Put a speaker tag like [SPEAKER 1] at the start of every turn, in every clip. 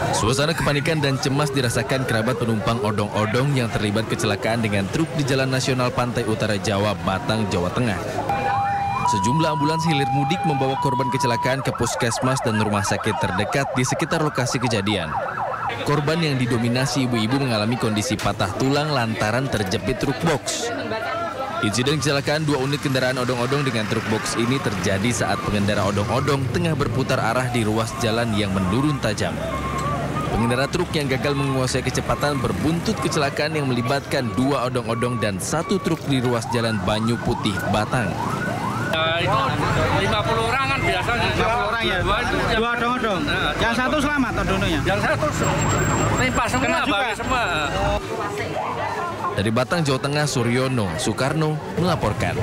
[SPEAKER 1] Suasana kepanikan dan cemas dirasakan kerabat penumpang odong-odong yang terlibat kecelakaan dengan truk di Jalan Nasional Pantai Utara Jawa, Batang, Jawa Tengah. Sejumlah ambulans hilir mudik membawa korban kecelakaan ke puskesmas dan rumah sakit terdekat di sekitar lokasi kejadian. Korban yang didominasi ibu-ibu mengalami kondisi patah tulang lantaran terjepit truk box. Insiden kecelakaan 2 unit kendaraan odong-odong dengan truk box ini terjadi saat pengendara odong-odong tengah berputar arah di ruas jalan yang menurun tajam. Pengendara truk yang gagal menguasai kecepatan berbuntut kecelakaan yang melibatkan 2 odong-odong dan 1 truk di ruas jalan Banyu Putih, Batang.
[SPEAKER 2] Itu 50 orang kan biasanya.
[SPEAKER 3] 50 orang ya? 2 odong-odong? Yang 1 selamat odong-odongnya?
[SPEAKER 2] Yang 1 rimpas semua, balik semua.
[SPEAKER 1] Dari Batang, Jawa Tengah, Suryono Soekarno melaporkan.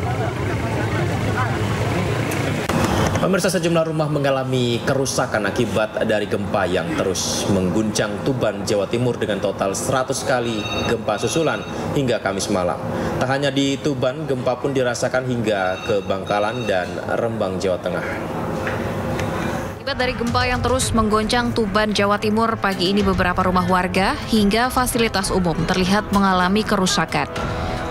[SPEAKER 4] Pemirsa, sejumlah rumah mengalami kerusakan akibat dari gempa yang terus mengguncang Tuban, Jawa Timur dengan total 100 kali gempa susulan hingga Kamis malam. Tak hanya di Tuban, gempa pun dirasakan hingga ke Bangkalan dan Rembang, Jawa Tengah.
[SPEAKER 5] Akibat dari gempa yang terus menggoncang Tuban, Jawa Timur, pagi ini beberapa rumah warga hingga fasilitas umum terlihat mengalami kerusakan.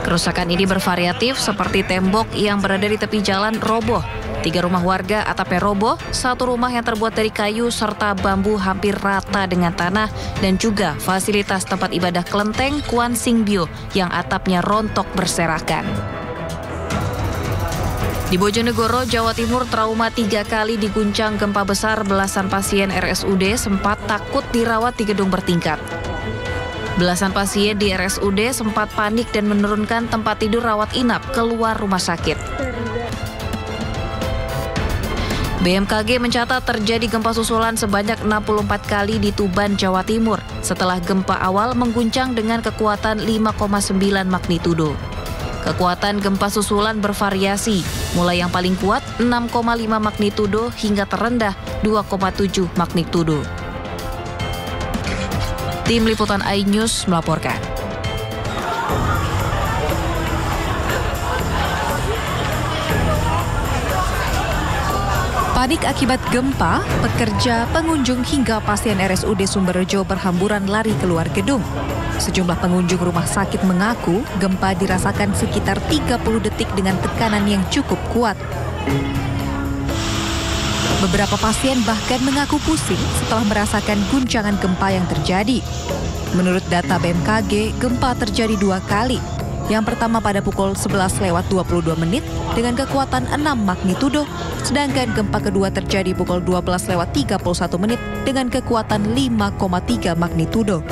[SPEAKER 5] Kerusakan ini bervariatif seperti tembok yang berada di tepi jalan roboh, 3 rumah warga atapnya roboh, 1 rumah yang terbuat dari kayu serta bambu hampir rata dengan tanah, dan juga fasilitas tempat ibadah kelenteng Kuan Singbyo yang atapnya rontok berserakan. Di Bojonegoro, Jawa Timur, trauma 3 kali diguncang gempa besar. Belasan pasien RSUD sempat takut dirawat di gedung bertingkat. Belasan pasien di RSUD sempat panik dan menurunkan tempat tidur rawat inap keluar rumah sakit. BMKG mencatat terjadi gempa susulan sebanyak 64 kali di Tuban, Jawa Timur setelah gempa awal mengguncang dengan kekuatan 5,9 magnitudo. Kekuatan gempa susulan bervariasi, mulai yang paling kuat 6,5 magnitudo hingga terendah 2,7 magnitudo. Tim Liputan iNews melaporkan.
[SPEAKER 6] Panik akibat gempa, pekerja, pengunjung hingga pasien RSUD Sumberjo berhamburan lari keluar gedung. Sejumlah pengunjung rumah sakit mengaku gempa dirasakan sekitar 30 detik dengan tekanan yang cukup kuat. Beberapa pasien bahkan mengaku pusing setelah merasakan guncangan gempa yang terjadi. Menurut data BMKG, gempa terjadi 2 kali. Yang pertama pada pukul 11:22 dengan kekuatan 6 magnitudo, sedangkan gempa kedua terjadi pukul 12:31 dengan kekuatan 5,3 magnitudo.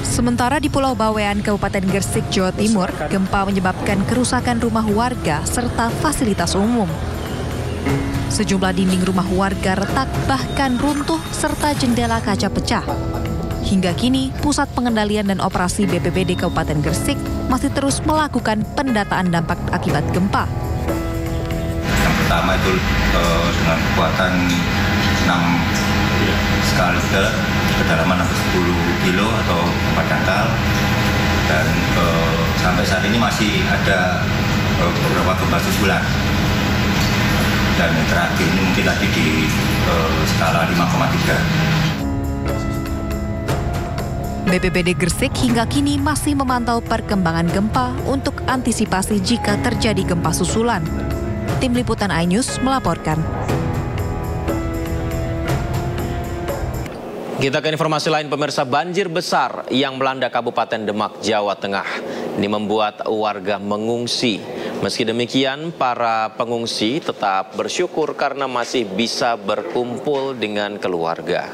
[SPEAKER 6] Sementara di Pulau Bawean, Kabupaten Gresik, Jawa Timur, gempa menyebabkan kerusakan rumah warga serta fasilitas umum. Sejumlah dinding rumah warga retak bahkan runtuh serta jendela kaca pecah. Hingga kini, Pusat Pengendalian dan Operasi BPBD Kabupaten Gresik masih terus melakukan pendataan dampak akibat gempa.
[SPEAKER 7] Yang pertama itu dengan kekuatan 6 skala Richter, kedalaman 10 kilo atau 4 dangkal, dan sampai saat ini masih ada beberapa gempa susulan. Dan yang terakhir ini mungkin tadi di skala 5,3.
[SPEAKER 6] BPBD Gresik hingga kini masih memantau perkembangan gempa untuk antisipasi jika terjadi gempa susulan. Tim Liputan iNews melaporkan.
[SPEAKER 4] Kita ke informasi lain, pemirsa. Banjir besar yang melanda Kabupaten Demak, Jawa Tengah. Ini membuat warga mengungsi. Meski demikian, para pengungsi tetap bersyukur karena masih bisa berkumpul dengan keluarga.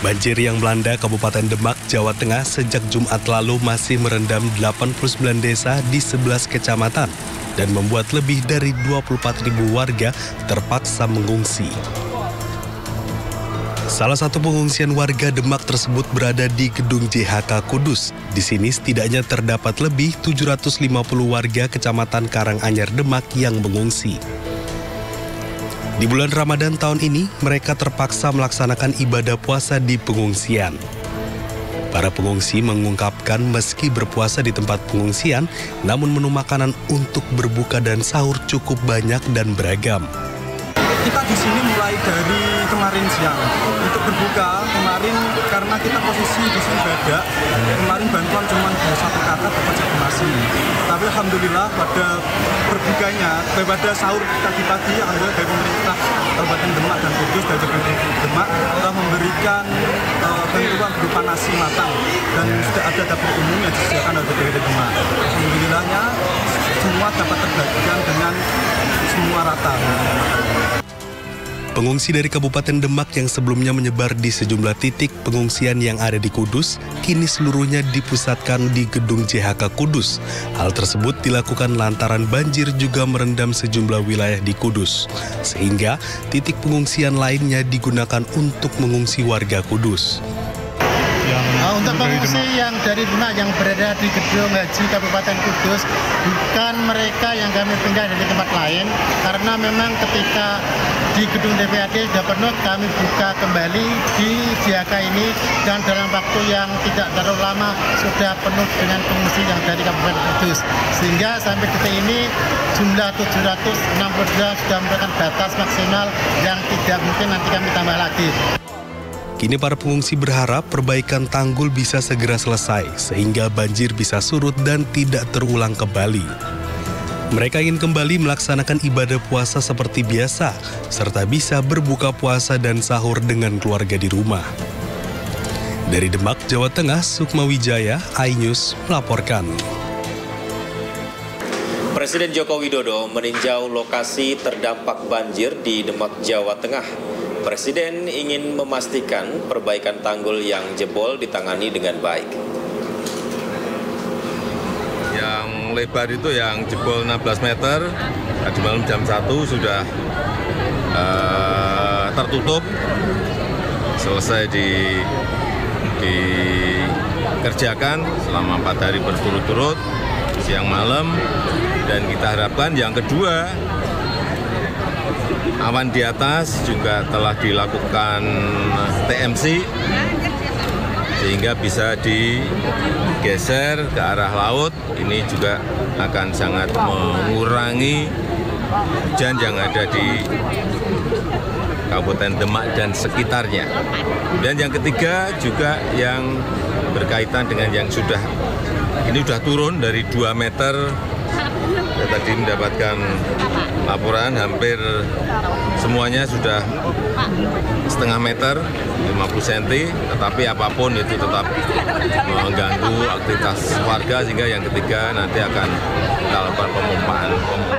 [SPEAKER 8] Banjir yang melanda Kabupaten Demak, Jawa Tengah sejak Jumat lalu masih merendam 89 desa di 11 kecamatan dan membuat lebih dari 24.000 warga terpaksa mengungsi. Salah satu pengungsian warga Demak tersebut berada di Gedung JHK Kudus. Di sini setidaknya terdapat lebih 750 warga Kecamatan Karanganyar Demak yang mengungsi. Di bulan Ramadan tahun ini, mereka terpaksa melaksanakan ibadah puasa di pengungsian. Para pengungsi mengungkapkan meski berpuasa di tempat pengungsian, namun menu makanan untuk berbuka dan sahur cukup banyak dan beragam.
[SPEAKER 9] Kita di sini mulai dari kemarin siang. Untuk berbuka kemarin karena kita posisi di sini beda. Kemarin bantuan cuma ada 1 kakak dapat satu nasi. Tapi alhamdulillah pada berbukanya, pada sahur pagi-pagi, alhamdulillah dari pemerintah Kabupaten Demak dan Kudus dari pemerintah Demak telah memberikan bantuan berupa nasi matang dan sudah ada dapur umum yang disediakan oleh DPRD Demak. Alhamdulillahnya semua dapat terbagikan dengan semua rata.
[SPEAKER 8] Pengungsi dari Kabupaten Demak yang sebelumnya menyebar di sejumlah titik pengungsian yang ada di Kudus, kini seluruhnya dipusatkan di gedung JHK Kudus. Hal tersebut dilakukan lantaran banjir juga merendam sejumlah wilayah di Kudus. Sehingga titik pengungsian lainnya digunakan untuk mengungsi warga Kudus.
[SPEAKER 10] Untuk pengungsi yang dari Demak yang berada di gedung Haji Kabupaten Kudus, bukan mereka yang kami pindah dari tempat lain, karena memang ketika di gedung DPRD sudah penuh, kami buka kembali di JHK ini dan dalam waktu yang tidak terlalu lama sudah penuh dengan pengungsi yang dari Kabupaten Kudus. Sehingga sampai detik ini jumlah 762 sudah merupakan batas maksimal yang tidak mungkin nanti kami tambah lagi.
[SPEAKER 8] Kini para pengungsi berharap perbaikan tanggul bisa segera selesai sehingga banjir bisa surut dan tidak terulang kembali. Mereka ingin kembali melaksanakan ibadah puasa seperti biasa, serta bisa berbuka puasa dan sahur dengan keluarga di rumah. Dari Demak, Jawa Tengah, Sukma Wijaya, iNews melaporkan.
[SPEAKER 4] Presiden Joko Widodo meninjau lokasi terdampak banjir di Demak, Jawa Tengah. Presiden ingin memastikan perbaikan tanggul yang jebol ditangani dengan baik.
[SPEAKER 11] Yang lebar itu yang jebol 16 meter, tadi malam jam 1 sudah tertutup, selesai dikerjakan selama 4 hari berturut-turut, siang malam, dan kita harapkan yang kedua, awan di atas juga telah dilakukan TMC sehingga bisa digeser ke arah laut. Ini juga akan sangat mengurangi hujan yang ada di Kabupaten Demak dan sekitarnya. Dan yang ketiga juga yang berkaitan dengan yang sudah turun dari 2 meter. Saya tadi mendapatkan laporan hampir semuanya sudah setengah meter, 50 cm, tetapi apapun itu tetap mengganggu aktivitas warga sehingga yang ketiga nanti akan kita lakukan pemompaan.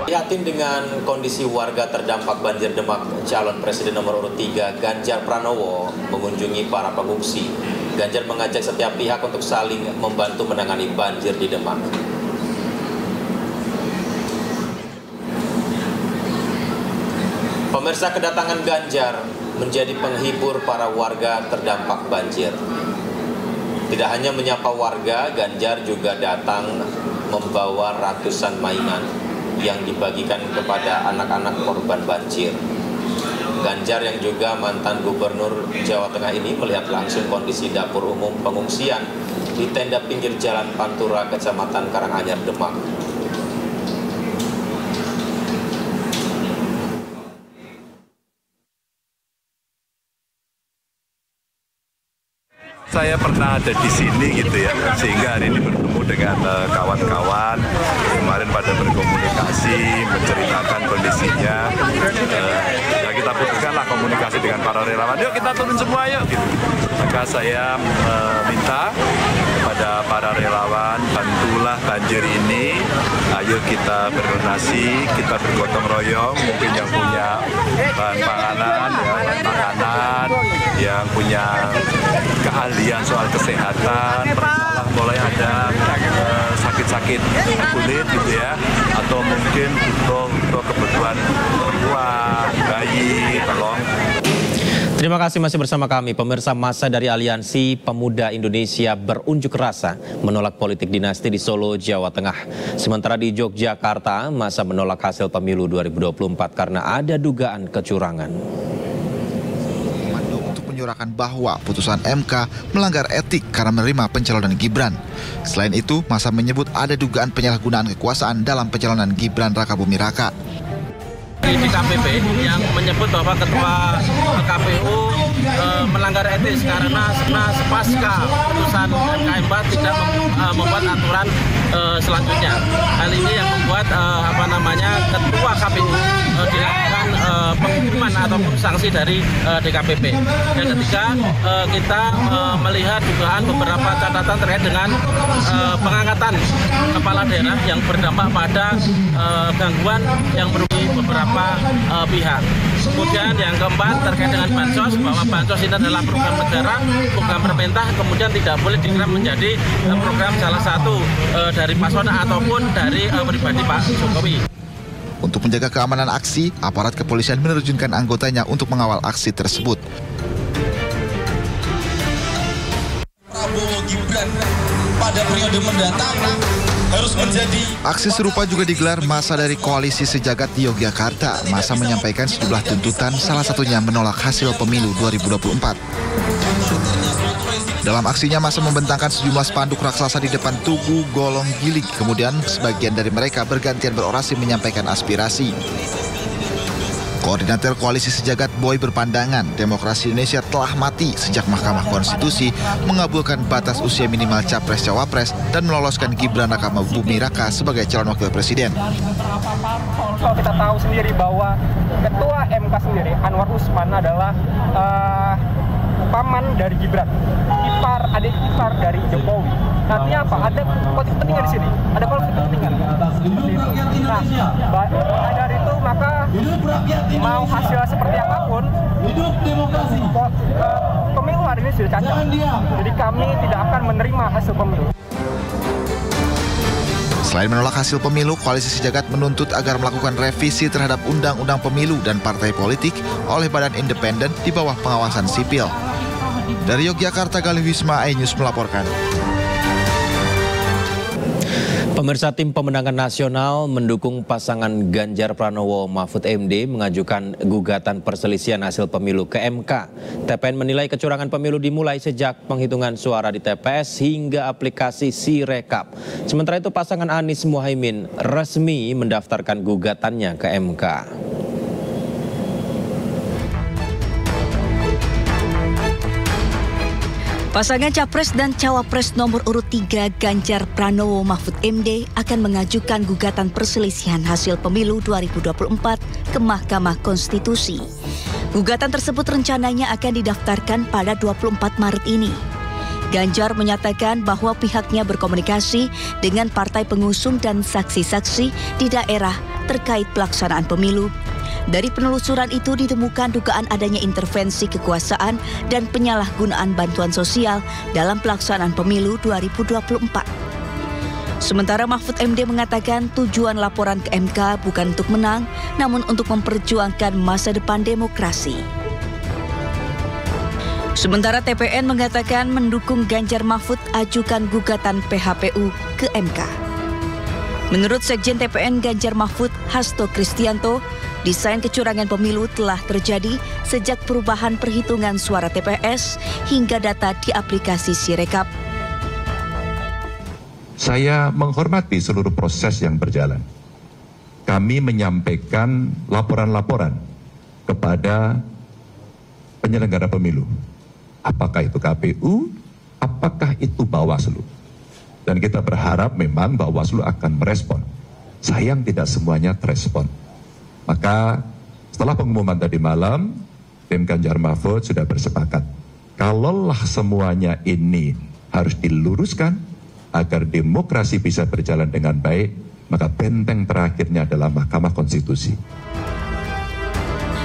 [SPEAKER 4] Prihatin dengan kondisi warga terdampak banjir Demak, calon presiden nomor urut 3 Ganjar Pranowo mengunjungi para pengungsi. Ganjar mengajak setiap pihak untuk saling membantu menangani banjir di Demak. Pemirsa, kedatangan Ganjar menjadi penghibur para warga terdampak banjir. Tidak hanya menyapa warga, Ganjar juga datang membawa ratusan mainan yang dibagikan kepada anak-anak korban banjir. Ganjar yang juga mantan gubernur Jawa Tengah ini melihat langsung kondisi dapur umum pengungsian di tenda pinggir Jalan Pantura, Kecamatan Karanganyar, Demak.
[SPEAKER 12] Saya pernah ada di sini gitu ya, sehingga hari ini bertemu dengan kawan-kawan, kemarin pada berkomunikasi, menceritakan kondisinya. Ya kita putuskanlah komunikasi dengan para relawan, yuk kita turun semua yuk. Gitu. Maka saya meminta kepada para relawan, bantulah banjir ini, ayo kita berdonasi, kita bergotong royong, mungkin yang punya bahan panganan, ya, makanan, yang punya keahlian soal kesehatan, periksalah mulai ada sakit-sakit kulit gitu ya, atau mungkin untuk kebutuhan perempuan, bayi, tolong.
[SPEAKER 4] Terima kasih masih bersama kami. Pemirsa, massa dari Aliansi Pemuda Indonesia berunjuk rasa menolak politik dinasti di Solo, Jawa Tengah. Sementara di Yogyakarta, massa menolak hasil pemilu 2024 karena ada dugaan kecurangan.
[SPEAKER 13] menyuarakan bahwa putusan MK melanggar etik karena menerima pencalonan Gibran. Selain itu, massa menyebut ada dugaan penyalahgunaan kekuasaan dalam pencalonan Gibran Rakabuming Raka.
[SPEAKER 14] Di DKPP yang menyebut bahwa ketua KPU melanggar etis karena sepasca putusan MK tidak membuat aturan selanjutnya. Hal ini yang membuat ketua KPU dilakukan penghukuman ataupun sanksi dari DKPP. Yang ketiga, kita melihat dugaan beberapa catatan terkait dengan pengangkatan kepala daerah yang berdampak pada gangguan yang merugikan beberapa pihak. Kemudian yang keempat terkait dengan bansos, bahwa bansos ini adalah program negara, program pemerintah, kemudian tidak boleh diklaim menjadi program salah satu dari paslon ataupun dari pribadi Pak Jokowi.
[SPEAKER 13] Untuk menjaga keamanan aksi, aparat kepolisian menerjunkan anggotanya untuk mengawal aksi tersebut.
[SPEAKER 15] Prabowo Gibran pada periode mendatang harus menjadi.
[SPEAKER 13] Aksi serupa juga digelar massa dari Koalisi Sejagat di Yogyakarta. Massa menyampaikan sejumlah tuntutan, salah satunya menolak hasil pemilu 2024. Dalam aksinya, massa membentangkan sejumlah spanduk raksasa di depan Tugu Golong Giling. Kemudian, sebagian dari mereka bergantian berorasi menyampaikan aspirasi. Koordinator Koalisi Sejagat Boy berpandangan demokrasi Indonesia telah mati sejak Mahkamah Konstitusi mengabulkan batas usia minimal Capres-Cawapres dan meloloskan Gibran Rakabuming Raka sebagai calon wakil presiden.
[SPEAKER 16] Kalau kita tahu sendiri bahwa Ketua MK sendiri, Anwar Usman, adalah paman dari Gibran, adik ipar dari Jokowi. Artinya apa? Ada konflik kepentingan di sini. Ada konflik kepentingan. Nah, dari itu maka mau hasil seperti apapun, pemilu hari ini sudah cacat. Jadi kami tidak akan menerima hasil pemilu.
[SPEAKER 13] Selain menolak hasil pemilu, Koalisi Sejagat menuntut agar melakukan revisi terhadap Undang-Undang Pemilu dan Partai Politik oleh badan independen di bawah pengawasan sipil. Dari Yogyakarta, Galih Wisma, iNews melaporkan.
[SPEAKER 4] Pemirsa, tim pemenangan nasional mendukung pasangan Ganjar Pranowo Mahfud MD mengajukan gugatan perselisihan hasil pemilu ke MK. TPN menilai kecurangan pemilu dimulai sejak penghitungan suara di TPS hingga aplikasi Sirekap. Sementara itu pasangan Anies Muhaimin resmi mendaftarkan gugatannya ke MK.
[SPEAKER 17] Pasangan Capres dan Cawapres nomor urut 3 Ganjar Pranowo Mahfud MD akan mengajukan gugatan perselisihan hasil pemilu 2024 ke Mahkamah Konstitusi. Gugatan tersebut rencananya akan didaftarkan pada 24 Maret ini. Ganjar menyatakan bahwa pihaknya berkomunikasi dengan partai pengusung dan saksi-saksi di daerah terkait pelaksanaan pemilu. Dari penelusuran itu ditemukan dugaan adanya intervensi kekuasaan dan penyalahgunaan bantuan sosial dalam pelaksanaan pemilu 2024. Sementara Mahfud MD mengatakan tujuan laporan ke MK bukan untuk menang, namun untuk memperjuangkan masa depan demokrasi. Sementara TPN mengatakan mendukung Ganjar Mahfud ajukan gugatan PHPU ke MK. Menurut Sekjen TPN Ganjar Mahfud, Hasto Kristianto, desain kecurangan pemilu telah terjadi sejak perubahan perhitungan suara TPS hingga data di aplikasi Sirekap.
[SPEAKER 18] Saya menghormati seluruh proses yang berjalan. Kami menyampaikan laporan-laporan kepada penyelenggara pemilu. Apakah itu KPU, apakah itu Bawaslu. Dan kita berharap memang Bawaslu akan merespon. Sayang tidak semuanya terespon. Maka setelah pengumuman tadi malam, tim Ganjar Mahfud sudah bersepakat. Kalaulah semuanya ini harus diluruskan agar demokrasi bisa berjalan dengan baik, maka benteng terakhirnya adalah Mahkamah Konstitusi.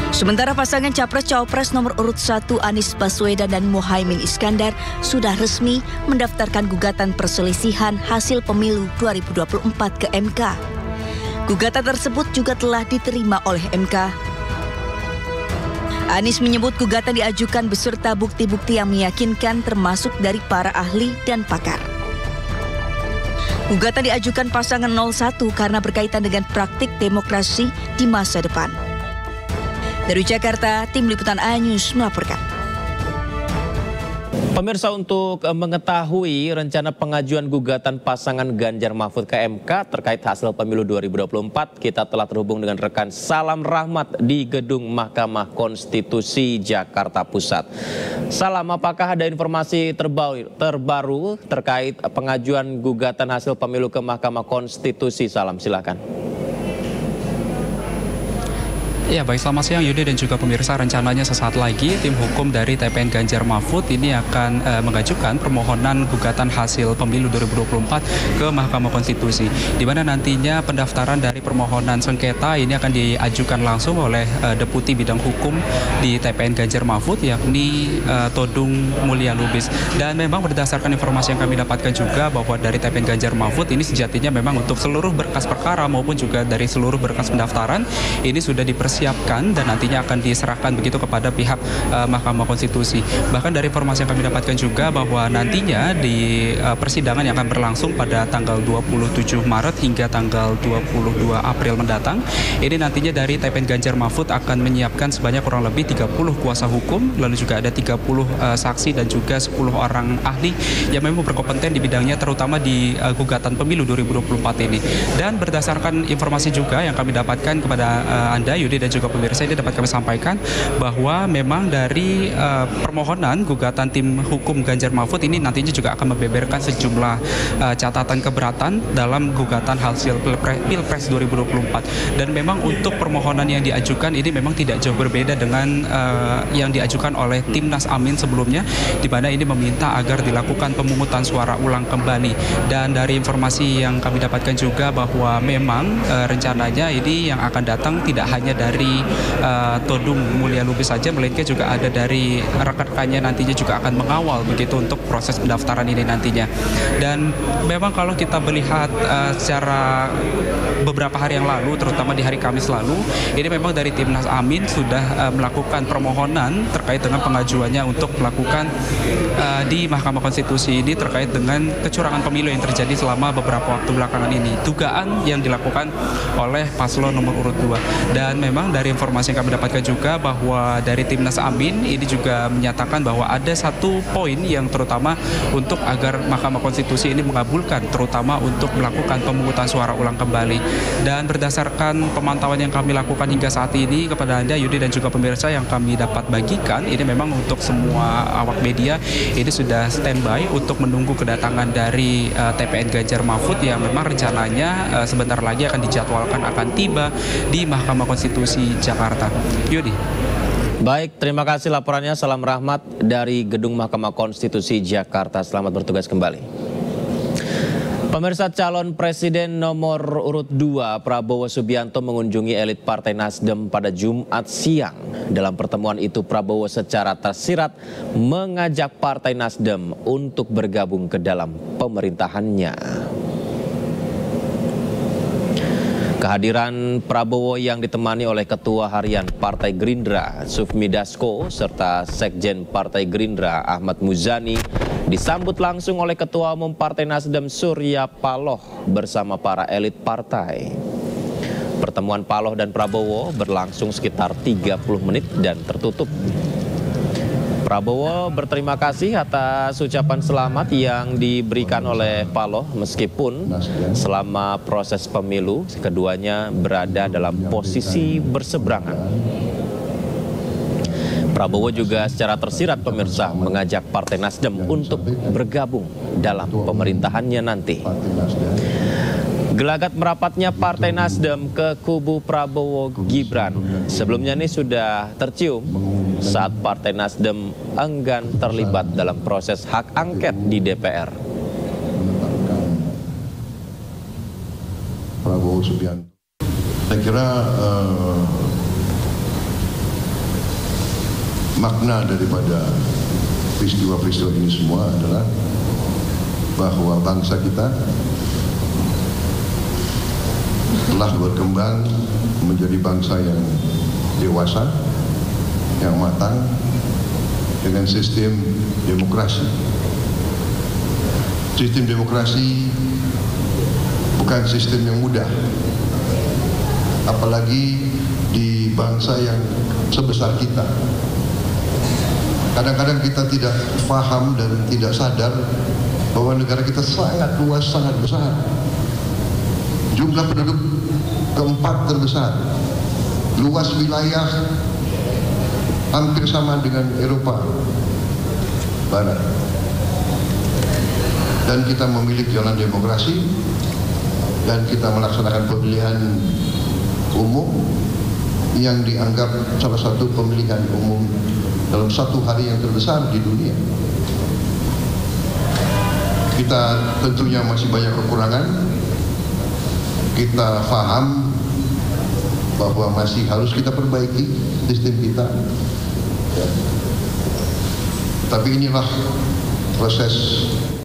[SPEAKER 17] Sementara pasangan Capres-Cawapres nomor urut 1 Anies Baswedan dan Muhaimin Iskandar sudah resmi mendaftarkan gugatan perselisihan hasil pemilu 2024 ke MK. Gugatan tersebut juga telah diterima oleh MK. Anies menyebut gugatan diajukan beserta bukti-bukti yang meyakinkan termasuk dari para ahli dan pakar. Gugatan diajukan pasangan 01 karena berkaitan dengan praktik demokrasi di masa depan. Dari Jakarta, tim liputan iNews melaporkan.
[SPEAKER 4] Pemirsa, untuk mengetahui rencana pengajuan gugatan pasangan Ganjar Mahfud ke MK terkait hasil pemilu 2024, kita telah terhubung dengan rekan Salam Rahmat di Gedung Mahkamah Konstitusi Jakarta Pusat. Salam, apakah ada informasi terbaru terkait pengajuan gugatan hasil pemilu ke Mahkamah Konstitusi? Salam, silakan.
[SPEAKER 19] Ya, baik, selamat siang Yudi dan juga pemirsa. Rencananya sesaat lagi tim hukum dari TPN Ganjar Mahfud ini akan mengajukan permohonan gugatan hasil pemilu 2024 ke Mahkamah Konstitusi, di mana nantinya pendaftaran dari permohonan sengketa ini akan diajukan langsung oleh Deputi Bidang Hukum di TPN Ganjar Mahfud, yakni Todung Mulya Lubis. Dan memang berdasarkan informasi yang kami dapatkan juga bahwa dari TPN Ganjar Mahfud ini sejatinya memang untuk seluruh berkas perkara maupun juga dari seluruh berkas pendaftaran ini sudah dipersiapkan dan nantinya akan diserahkan begitu kepada pihak Mahkamah Konstitusi. Bahkan dari informasi yang kami dapatkan juga bahwa nantinya di persidangan yang akan berlangsung pada tanggal 27 Maret hingga tanggal 22 April mendatang, ini nantinya dari TPN Ganjar Mahfud akan menyiapkan sebanyak kurang lebih 30 kuasa hukum, lalu juga ada 30 saksi dan juga 10 orang ahli yang memang berkompeten di bidangnya, terutama di gugatan pemilu 2024 ini. Dan berdasarkan informasi juga yang kami dapatkan kepada Anda Yudi dan juga pemirsa, ini dapat kami sampaikan bahwa memang dari permohonan gugatan tim hukum Ganjar Mahfud ini nantinya juga akan membeberkan sejumlah catatan keberatan dalam gugatan hasil Pilpres 2024. Dan memang untuk permohonan yang diajukan ini memang tidak jauh berbeda dengan yang diajukan oleh Timnas Amin sebelumnya, di mana ini meminta agar dilakukan pemungutan suara ulang kembali. Dan dari informasi yang kami dapatkan juga bahwa memang rencananya ini yang akan datang tidak hanya dari Todung Mulya Lubis saja, melainkan juga ada dari rekan-rekannya nantinya juga akan mengawal begitu untuk proses pendaftaran ini nantinya. Dan memang kalau kita melihat secara beberapa hari yang lalu, terutama di hari Kamis lalu, ini memang dari Timnas Amin sudah melakukan permohonan terkait dengan pengajuannya untuk melakukan di Mahkamah Konstitusi ini terkait dengan kecurangan pemilu yang terjadi selama beberapa waktu belakangan ini, dugaan yang dilakukan oleh paslon nomor urut 2. Dan memang dari informasi yang kami dapatkan juga bahwa dari Timnas Amin ini juga menyatakan bahwa ada satu poin yang terutama untuk agar Mahkamah Konstitusi ini mengabulkan, terutama untuk melakukan pemungutan suara ulang kembali. Dan berdasarkan pemantauan yang kami lakukan hingga saat ini kepada Anda Yudi dan juga pemirsa yang kami dapat bagikan, ini memang untuk semua awak media ini sudah standby untuk menunggu kedatangan dari TPN Ganjar Mahfud yang memang rencananya sebentar lagi akan dijadwalkan akan tiba di Mahkamah Konstitusi Jakarta. Yudi.
[SPEAKER 4] Baik, terima kasih laporannya. Salam Rahmat dari Gedung Mahkamah Konstitusi Jakarta. Selamat bertugas kembali. Pemirsa, calon presiden nomor urut 2 Prabowo Subianto mengunjungi elit Partai Nasdem pada Jumat siang. Dalam pertemuan itu Prabowo secara tersirat mengajak Partai Nasdem untuk bergabung ke dalam pemerintahannya. Kehadiran Prabowo yang ditemani oleh Ketua Harian Partai Gerindra Sufmi Dasko serta Sekjen Partai Gerindra Ahmad Muzani disambut langsung oleh Ketua Umum Partai Nasdem Surya Paloh bersama para elit partai. Pertemuan Paloh dan Prabowo berlangsung sekitar 30 menit dan tertutup. Prabowo berterima kasih atas ucapan selamat yang diberikan oleh Paloh meskipun selama proses pemilu keduanya berada dalam posisi berseberangan. Prabowo juga secara tersirat pemirsa mengajak Partai Nasdem untuk bergabung dalam pemerintahannya nanti. Gelagat merapatnya Partai Nasdem ke kubu Prabowo Gibran sebelumnya ini sudah tercium saat Partai Nasdem enggan terlibat dalam proses hak angket di DPR.
[SPEAKER 20] Prabowo Subianto, saya kira makna daripada peristiwa-peristiwa ini semua adalah bahwa bangsa kita telah berkembang menjadi bangsa yang dewasa, yang matang, dengan sistem demokrasi. Sistem demokrasi bukan sistem yang mudah, apalagi di bangsa yang sebesar kita. Kadang-kadang kita tidak paham dan tidak sadar bahwa negara kita sangat luas, sangat besar. Jumlah penduduk keempat terbesar. Luas wilayah hampir sama dengan Eropa Barat. Dan kita memiliki jalan demokrasi dan kita melaksanakan pemilihan umum yang dianggap salah satu pemilihan umum dalam satu hari yang terbesar di dunia. Kita tentunya masih banyak kekurangan. Kita paham bahwa masih harus kita perbaiki sistem kita. Ya. Tapi inilah proses